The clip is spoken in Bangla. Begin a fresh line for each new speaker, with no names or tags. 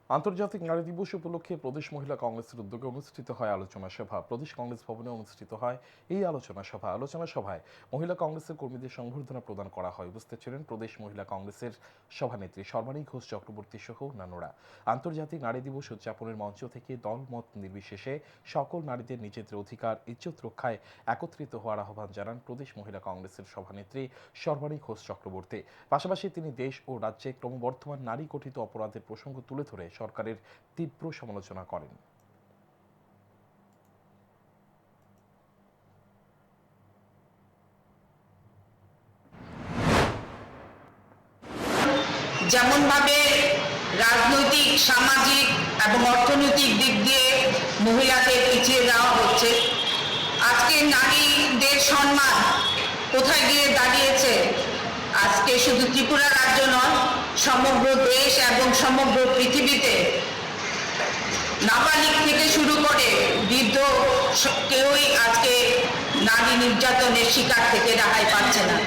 আন্তর্জাতিক নারী দিবস উপলক্ষে প্রদেশ মহিলা কংগ্রেসের উদ্যোগে অনুষ্ঠিত হয় আলোচনা সভা। প্রদেশ কংগ্রেস ভবনে অনুষ্ঠিত হয় এই আলোচনা সভায় মহিলা কংগ্রেসের কর্মীদের সংবর্ধনা প্রদান করা হয়। উপস্থিত ছিলেন প্রদেশ মহিলা কংগ্রেসের সভানেত্রী সর্বাণী ঘোষ চক্রবর্তী সহ অন্যান্যরা। আন্তর্জাতিক নারী দিবস উদযাপনের মঞ্চ থেকে দলমত নির্বিশেষে সকল নারীদের নিজেদের অধিকার ইজ্জত রক্ষায় একত্রিত হওয়ার আহ্বান জানান প্রদেশ মহিলা কংগ্রেসের সভানেত্রী সর্বাণী ঘোষ চক্রবর্তী। পাশাপাশি তিনি দেশ ও রাজ্যে ক্রমবর্ধমান নারী গঠিত অপরাধের প্রসঙ্গ তুলে ধরে সরকারের তীব্র সমালোচনা করেন।
যেমন ভাবে রাজনৈতিক, সামাজিক এবং অর্থনৈতিক দিক দিয়ে মহিলাদের পিছিয়ে দেওয়া হচ্ছে, আজকে নারীদের সম্মান কোথায় গিয়ে দাঁড়িয়েছে। আজকে শুধু ত্রিপুরা রাজ্য নয়, সমগ্র দেশ এবং সমগ্র পৃথিবীতে নাবালিক থেকে শুরু করে বৃদ্ধ কেউই আজকে নারী নির্যাতনের শিকার থেকে রেহাই পাচ্ছে না।